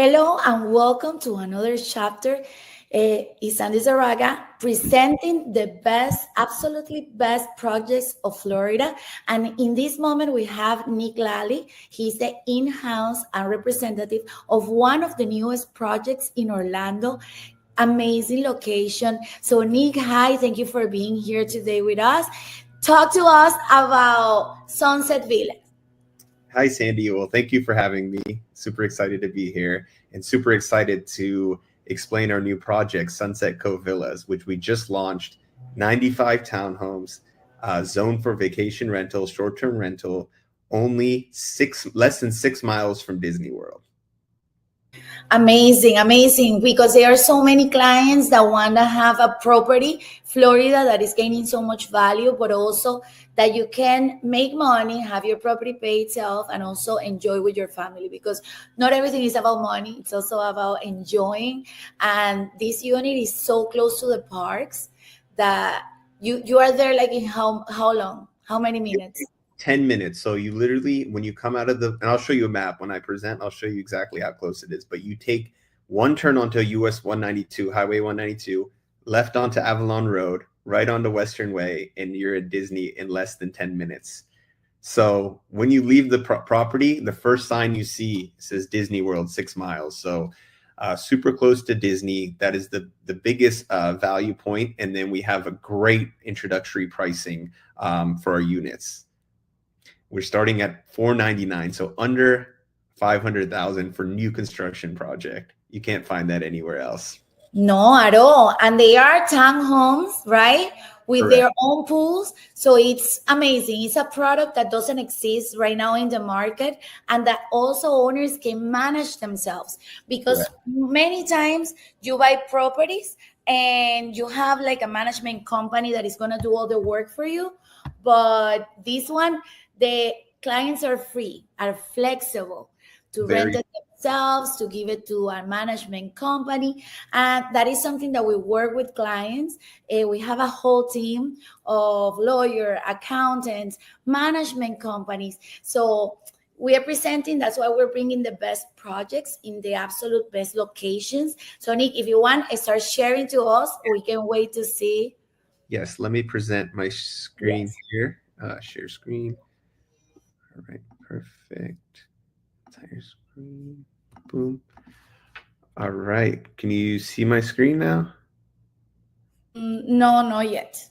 Hello and welcome to another chapter. It's Sandy Zaraga presenting the best, absolutely best projects of Florida. And in this moment, we have Nick Lally. He's the in-house and representative of one of the newest projects in Orlando. Amazing location. So, Nick, hi, thank you for being here today with us. Talk to us about Sunset Village. Hi, Sandy. Well, thank you for having me. Super excited to be here and super excited to explain our new project, Sunset Cove Villas, which we just launched. 95 townhomes, zoned for vacation rental, short-term rental, only less than 6 miles from Disney World. Amazing, amazing. Because there are so many clients that want to have a property, Florida, that is gaining so much value, but also that you can make money, have your property pay itself, and also enjoy with your family. Because not everything is about money; it's also about enjoying. And this unit is so close to the parks that you are there like in how long? How many minutes? 10 minutes. So you literally, when you come out of and I'll show you a map when I present, I'll show you exactly how close it is. But you take one turn onto US 192, Highway 192, left onto Avalon Road, right onto Western Way, and you're at Disney in less than 10 minutes. So when you leave the property, the first sign you see says Disney World 6 miles. So super close to Disney. That is the biggest value point. And then we have a great introductory pricing for our units. We're starting at $499, so under $500,000 for new construction project. You can't find that anywhere else. No, at all. And they are townhomes, right? With Correct. their own pools. So it's amazing. It's a product that doesn't exist right now in the market and that also owners can manage themselves. Because many times you buy properties and you have like a management company that is going to do all the work for you. But this one, the clients are free, are flexible to rent it themselves, to give it to a management company. And that is something that we work with clients. We have a whole team of lawyers, accountants, management companies. So we are presenting, that's why we're bringing the best projects in the absolute best locations. So Nick, if you want, start sharing to us. We can wait to see. Yes, let me present my screen here. Share screen. All right, perfect. Entire screen. Boom. All right. Can you see my screen now? No, not yet.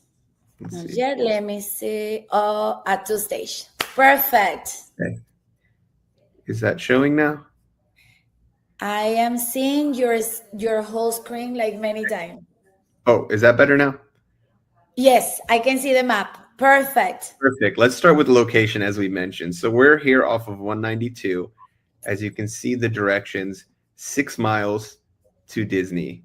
Not yet. Let me see. At 2 stage. Perfect. Okay. Is that showing now? I am seeing your whole screen like many times. Oh, is that better now? Yes, I can see the map. Perfect. Perfect. Let's start with the location as we mentioned. So we're here off of 192. As you can see the directions, 6 miles to Disney.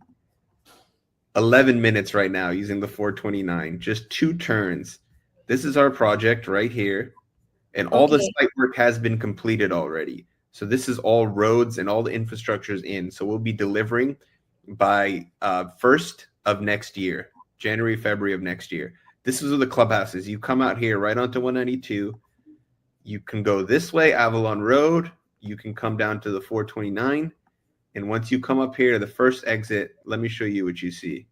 11 minutes right now using the 429, just 2 turns. This is our project right here. And all the site work has been completed already. So this is all roads and all the infrastructure is in. So we'll be delivering by 1st of next year, January, February of next year. This is where the clubhouse is. You come out here right onto 192. You can go this way, Avalon Road. You can come down to the 429. And once you come up here to the first exit, let me show you what you see.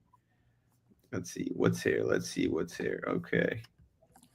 Let's see what's here. Let's see what's here. Okay.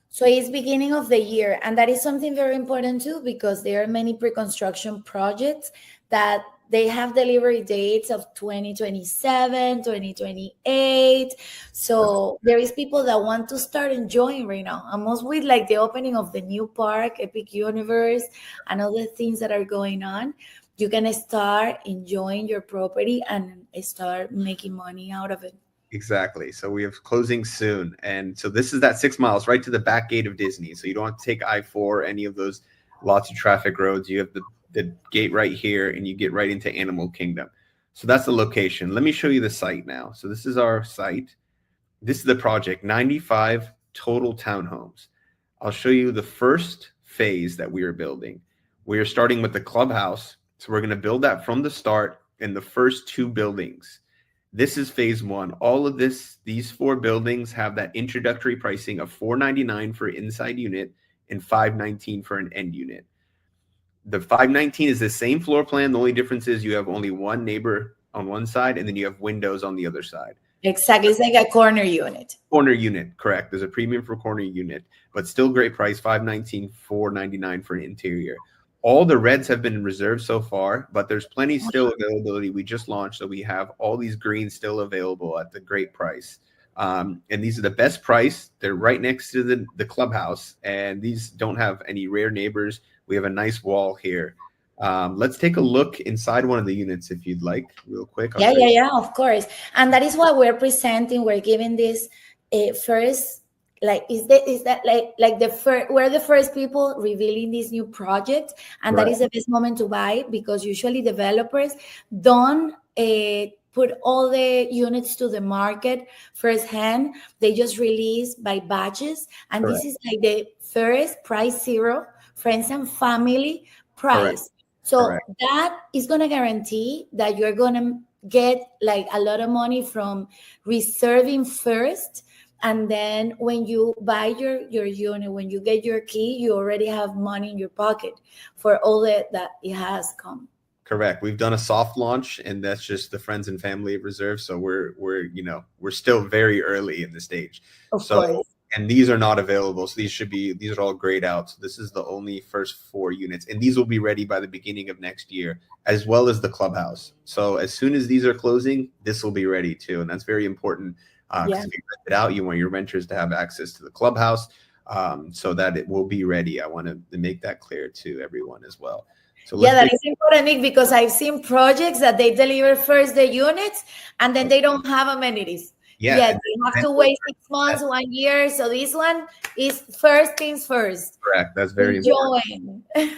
So it's beginning of the year. And that is something very important too, because there are many pre-construction projects that they have delivery dates of 2027, 2028. So there is people that want to start enjoying right now. Almost with like the opening of the new park, Epic Universe, and other things that are going on. You can start enjoying your property and start making money out of it. Exactly. So we have closing soon. And so this is that 6 miles right to the back gate of Disney. So you don't have to take I-4, any of those lots of traffic roads. You have the gate right here and you get right into Animal Kingdom. So that's the location. Let me show you the site now. So this is our site. This is the project, 95 total townhomes. I'll show you the first phase that we are building. We are starting with the clubhouse. So we're going to build that from the start in the first 2 buildings. This is phase 1. All of these 4 buildings have that introductory pricing of $499 for an inside unit and $519 for an end unit. The 519 is the same floor plan. The only difference is you have only one neighbor on one side, and then you have windows on the other side. Exactly. It's like a corner unit. Corner unit, correct. There's a premium for corner unit, but still great price, 519, 499 for an interior. All the reds have been reserved so far, but there's plenty still availability. We just launched, so we have all these greens still available at the great price. And these are the best price. They're right next to the clubhouse, and these don't have any rear neighbors. We have a nice wall here. Let's take a look inside one of the units if you'd like, real quick. Yeah, yeah, yeah, of course. And that is what we're presenting. We're giving this first, like, is that like the first, we're the first people revealing this new project, and that Right. is the best moment to buy, because usually developers don't put all the units to the market firsthand. They just release by batches, and Correct. this is like the first price zero, friends and family Correct. price. So Correct. that is going to guarantee that you're going to get like a lot of money from reserving first. And then when you buy your unit, when you get your key, you already have money in your pocket for all that it has come. Correct. We've done a soft launch, and that's just the friends and family of reserve. So we're still very early in the stage. Of So, course. and these are not available. So these are all grayed out. So this is the only first 4 units, and these will be ready by the beginning of next year, as well as the clubhouse. So as soon as these are closing, this will be ready too, and that's very important because Yeah. if you rent it out, you want your renters to have access to the clubhouse, so that it will be ready. I want to make that clear to everyone as well. So Yeah, let's that is important, Nick, because I've seen projects that they deliver first the units and then they don't have amenities. Yeah, Yeah, they have to wait 6 months, 1 year. So this one is first things first. correct. That's very important. Enjoying.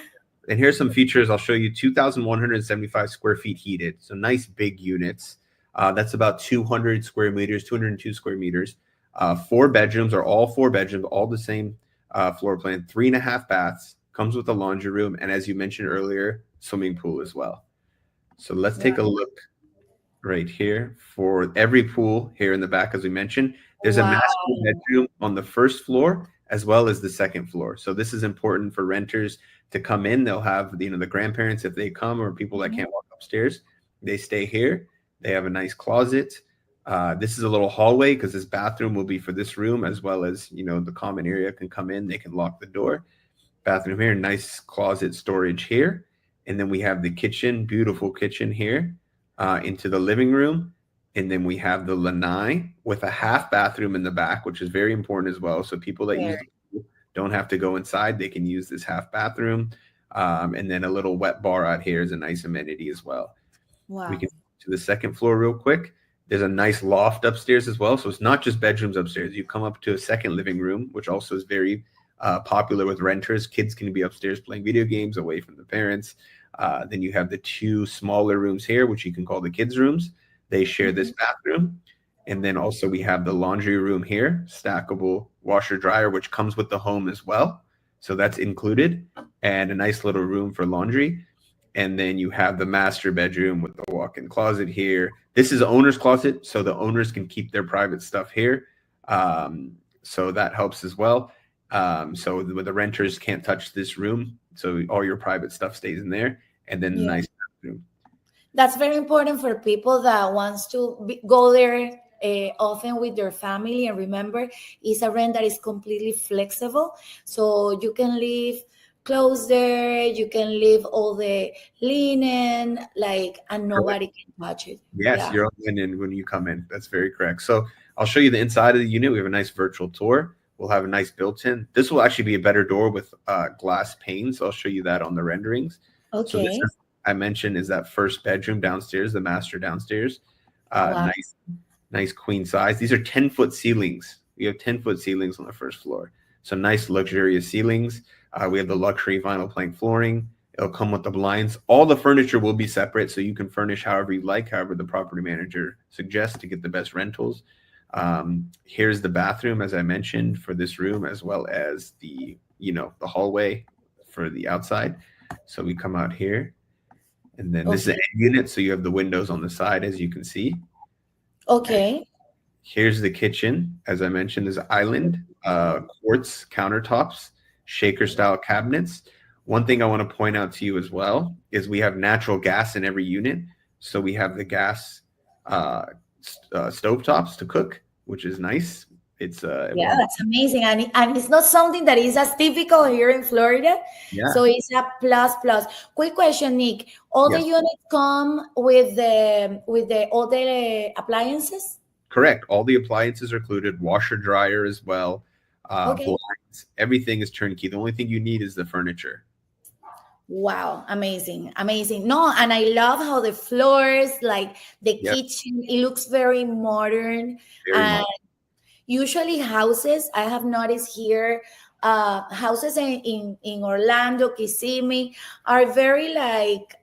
And here's some features. I'll show you 2,175 square feet heated. So nice big units. That's about 200 square meters, 202 square meters. 4 bedrooms are all 4 bedrooms, all the same floor plan. 3.5 baths. Comes with a laundry room, and as you mentioned earlier, swimming pool as well. So let's take a look right here for every pool here in the back. As we mentioned, there's a Wow. master bedroom on the first floor as well as the second floor. So this is important for renters to come in. They'll have the grandparents, if they come, or people that can't walk upstairs, they stay here. They have a nice closet. This is a little hallway because this bathroom will be for this room, as well as the common area can come in. They can lock the door. Bathroom here, nice closet storage here. And then we have the kitchen, beautiful kitchen here, into the living room. And then we have the lanai with a half bathroom in the back, which is very important as well. So people that use the pool don't have to go inside. They can use this half bathroom. And then a little wet bar out here is a nice amenity as well. Wow. We can to the second floor real quick. There's a nice loft upstairs as well. So it's not just bedrooms upstairs. You come up to a second living room, which also is very popular with renters. Kids can be upstairs playing video games away from the parents. Then you have the 2 smaller rooms here, which you can call the kids' rooms. They share this bathroom. And then also we have the laundry room here, stackable washer dryer, which comes with the home as well. So that's included, and a nice little room for laundry. And then you have the master bedroom with the walk-in closet here. This is the owner's closet, so the owners can keep their private stuff here. So that helps as well. So the renters can't touch this room. So all your private stuff stays in there. And then nice bathroom. That's very important for people that wants to go there often with their family. And remember, it's a rent that is completely flexible. So you can leave clothes there, you can leave all the linen, and nobody can touch it. Yes, you're on linen when you come in. That's very correct. So I'll show you the inside of the unit. We have a nice virtual tour. We'll have a nice built-in. This will actually be a better door with glass panes. So I'll show you that on the renderings. Okay. So this I mentioned is that first bedroom downstairs, the master downstairs. Wow. Nice queen size. These are 10-foot ceilings. We have 10-foot ceilings on the first floor. So nice luxurious ceilings. We have the luxury vinyl plank flooring. It'll come with the blinds. All the furniture will be separate, so you can furnish however you like, however the property manager suggests to get the best rentals. Here's the bathroom, as I mentioned, for this room, as well as the hallway for the outside. So we come out here, and then this is the end unit. So you have the windows on the side, as you can see. Okay. And here's the kitchen. As I mentioned, there's island, quartz countertops, shaker style cabinets. One thing I want to point out to you as well is we have natural gas in every unit. So we have the gas stovetops to cook, which is nice. We'll Yeah, have, that's amazing, and it's not something that is as typical here in Florida, yeah, so it's a plus plus. Quick question, Nick: all the yes, units come with the all the appliances? correct. All the appliances are included, washer, dryer as well, Okay. blinds, everything is turnkey. The only thing you need is the furniture. Wow, amazing, amazing. No, and I love how the floors, like the Yep, kitchen, it looks very modern. very And modern. usually houses, I have noticed here, houses in Orlando, Kissimmee, are very like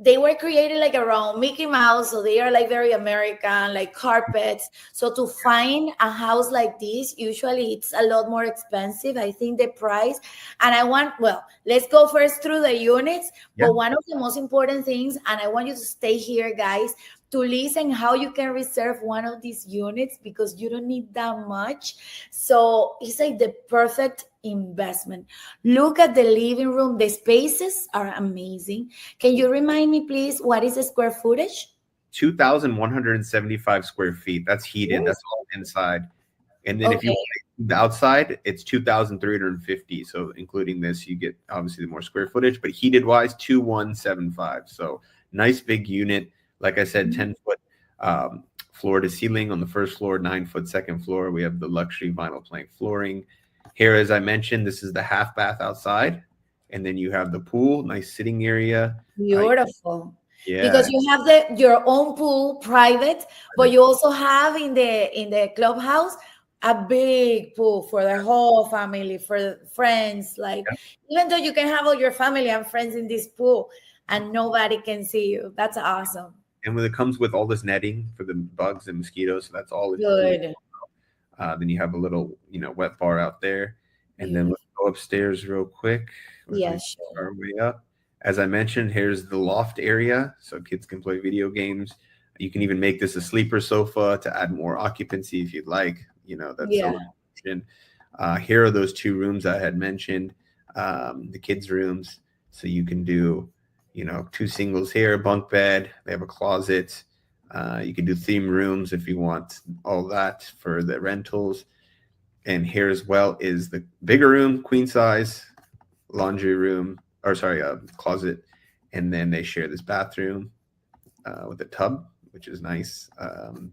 they were created like around Mickey Mouse, so they are like very American, like carpets. So to find a house like this, usually it's a lot more expensive. I think the price, and I want, well, let's go first through the units. Yeah. But one of the most important things, and I want you to stay here, guys, to listen how you can reserve one of these units because you don't need that much. So it's like the perfect investment. Look at the living room. The spaces are amazing. Can you remind me, please, what is the square footage? 2,175 square feet. That's heated. Ooh, That's all inside. And then if you okay. want the outside, it's 2,350. So including this, you get obviously the more square footage, but heated wise, 2,175. So nice big unit. Like I said, 10-foot floor to ceiling on the first floor, 9-foot second floor. We have the luxury vinyl plank flooring. Here, as I mentioned, this is the half bath outside. And then you have the pool, nice sitting area. Beautiful. Because Yeah. you have your own pool private, but you also have in the clubhouse a big pool for the whole family, for friends. Like, even though you can have all your family and friends in this pool and nobody can see you. That's awesome. And when it comes with all this netting for the bugs and mosquitoes, so that's all included. Good. Then you have a little, wet bar out there. And then let's Beautiful. go upstairs real quick as Yeah, we sure. our way up. As I mentioned, here's the loft area, so kids can play video games. You can even make this a sleeper sofa to add more occupancy if you'd like. That's Yeah. a option. Here are those two rooms I had mentioned, the kids' rooms. So you can do, two singles here, bunk bed. They have a closet. You can do theme rooms if you want all that for the rentals. And here as well is the bigger room, queen size, laundry room, or sorry, closet. And then they share this bathroom with a tub, which is nice. And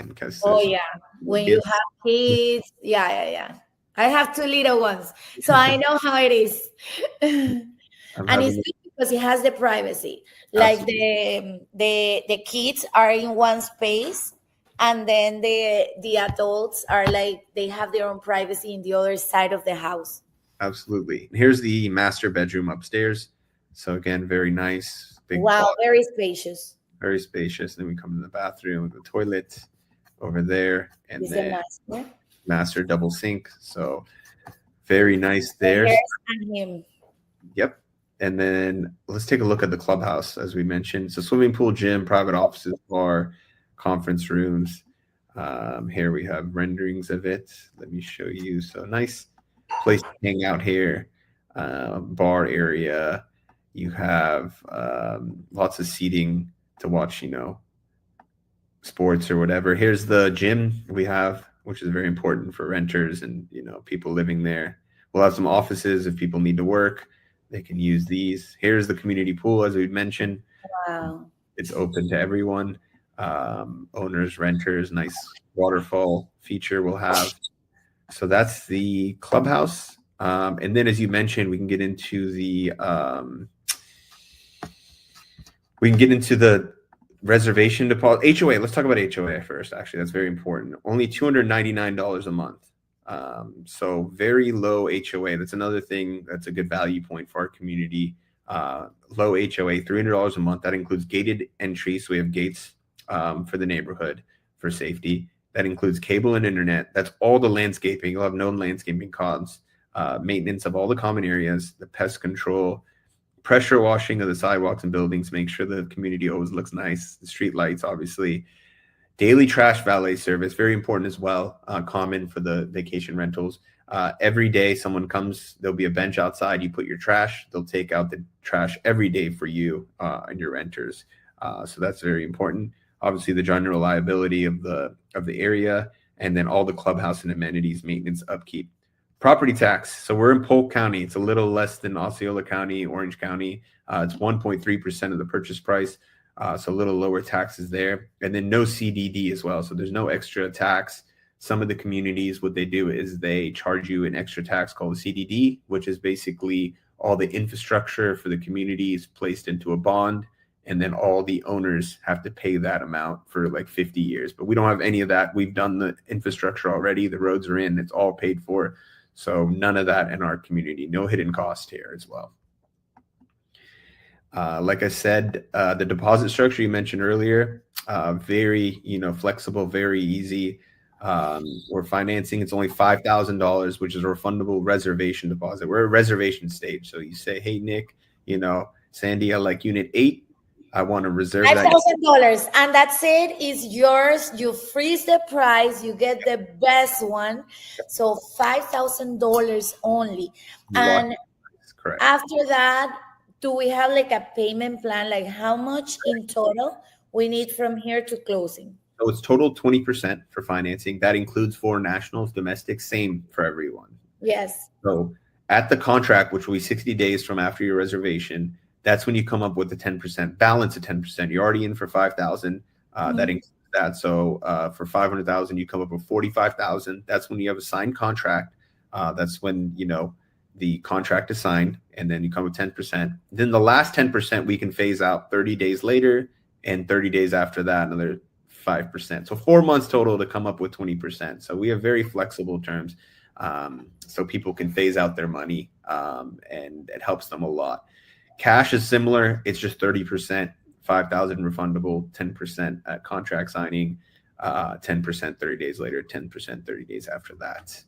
because Oh there's yeah. When you kids, have kids, yeah, yeah, yeah. I have two little ones, so I know how it is. I'm And it's having good because it has the privacy. Like absolutely the kids are in one space, and then the adults are like they have their own privacy in the other side of the house. absolutely. Here's the master bedroom upstairs. So again, very nice, big Wow, closet, very spacious. very spacious. Then we come to the bathroom with the toilet over there, and Is the then master. master double sink. So very nice And there. hers and him. Yep. And then let's take a look at the clubhouse, as we mentioned. So swimming pool, gym, private offices, bar, conference rooms. Here we have renderings of it. Let me show you. So nice place to hang out here. Bar area. You have lots of seating to watch, sports or whatever. Here's the gym we have, which is very important for renters and people living there. We'll have some offices if people need to work. They can use these. Here's the community pool, as we mentioned. Wow. It's open to everyone. Owners, renters, nice waterfall feature we'll have. So that's the clubhouse. And then, as you mentioned, we can get into the reservation deposit. HOA. Let's talk about HOA first. Actually, that's very important. Only $299 a month. So very low HOA. That's another thing that's a good value point for our community. Low HOA, $300 a month. That includes gated entry. So we have gates for the neighborhood for safety. That includes cable and internet. That's all the landscaping. You'll have no landscaping costs. Maintenance of all the common areas, the pest control, pressure washing of the sidewalks and buildings, make sure the community always looks nice. The street lights, obviously. Daily trash valet service, very important as well, common for the vacation rentals. Every day someone comes, there'll be a bench outside. You put your trash, they'll take out the trash every day for you and your renters. So that's very important. Obviously, the general liability of the area, and then all the clubhouse and amenities, maintenance, upkeep. Property tax. So we're in Polk County. It's a little less than Osceola County, Orange County. It's 1.3% of the purchase price. So a little lower taxes there. And then no CDD as well. So there's no extra tax. Some of the communities, what they do is they charge you an extra tax called a CDD, which is basically all the infrastructure for the community is placed into a bond. And then all the owners have to pay that amount for like 50 years. But we don't have any of that. We've done the infrastructure already. The roads are in. It's all paid for. So none of that in our community. No hidden cost here as well. Like I said, the deposit structure you mentioned earlier, very flexible, very easy. We're financing. It's only $5,000, which is a refundable reservation deposit. We're at reservation stage. So you say, hey, Nick, Sandy, I like unit 8. I want to reserve that. $5,000, and that's it. It's yours. You freeze the price. You get the best one. So $5,000 only. And correct. After that, do we have like a payment plan? Like how much in total we need from here to closing? So it's total 20% for financing. That includes foreign nationals, domestic, same for everyone. Yes. So at the contract, which will be 60 days from after your reservation, that's when you come up with the 10% balance of 10%. You're already in for 5,000. That includes that. So for 500,000, you come up with 45,000. That's when you have a signed contract. That's when the contract is signed, and then you come with 10%. Then the last 10% we can phase out 30 days later, and 30 days after that, another 5%. So 4 months total to come up with 20%. So we have very flexible terms, so people can phase out their money, and it helps them a lot. Cash is similar. It's just 30%, 5,000 refundable, 10% at contract signing, 10% 30 days later, 10% 30 days after that.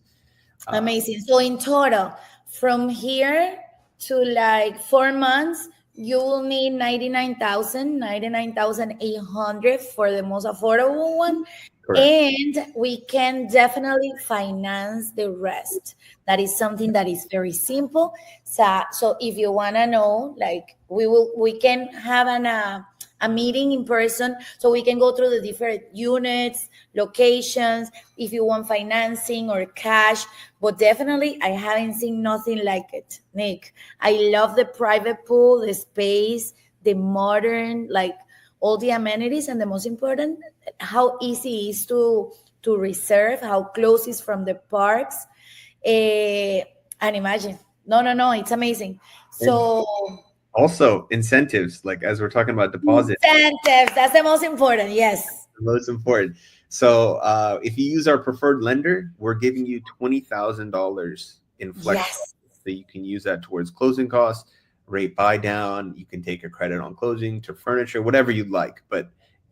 Amazing. So in total, from here to like 4 months, you will need 99,800 for the most affordable one. Correct. And we can definitely finance the rest. That is something that is very simple. So if you want to know, like we can have a meeting in person, so we can go through the different units, locations, if you want financing or cash. But definitely, I haven't seen nothing like it, Nick. I love the private pool, the space, the modern, like all the amenities, and the most important, how easy it is to reserve, how close it's from the parks. And imagine, no, it's amazing. So also incentives, like as we're talking about deposits. Incentives, that's the most important, yes. The most important. So if you use our preferred lender, we're giving you $20,000 in flex. Yes. So you can use that towards closing costs, rate buy down. You can take a credit on closing to furniture, whatever you'd like. But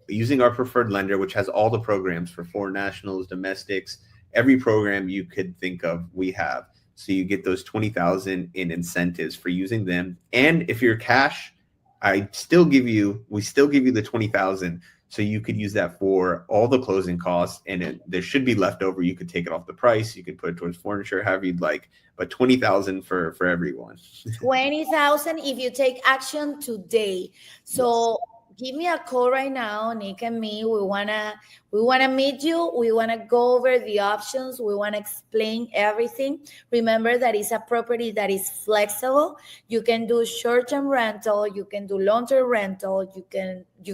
using our preferred lender, which has all the programs for foreign nationals, domestics, every program you could think of, we have. So you get those 20,000 in incentives for using them. And if you're cash, we still give you the 20,000. So you could use that for all the closing costs, and there should be leftover. You could take it off the price. You could put it towards furniture, however you'd like. But 20,000 for everyone. 20,000 if you take action today. So give me a call right now, Nick and me. We wanna meet you. We wanna go over the options. We wanna explain everything. Remember that it's a property that is flexible. You can do short-term rental. You can do long-term rental. You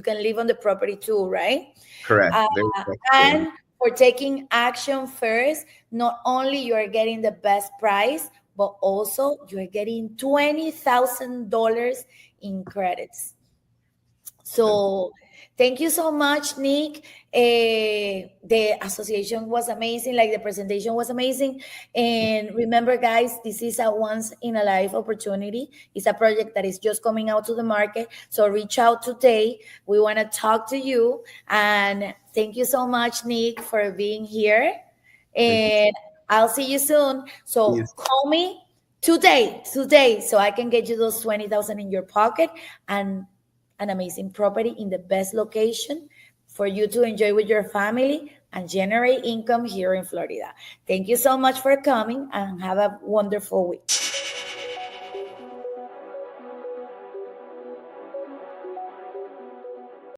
can live on the property too, right? Correct. And for taking action first, not only you are getting the best price, but also you're getting $20,000 in credits. So thank you so much, Nick. The association was amazing. Like the presentation was amazing. And remember, guys, this is a once in a life opportunity. It's a project that is just coming out to the market. So reach out today. We want to talk to you. And thank you so much, Nick, for being here. And I'll see you soon. So call me today, so I can get you those 20,000 in your pocket and an amazing property in the best location for you to enjoy with your family and generate income here in Florida. Thank you so much for coming and have a wonderful week.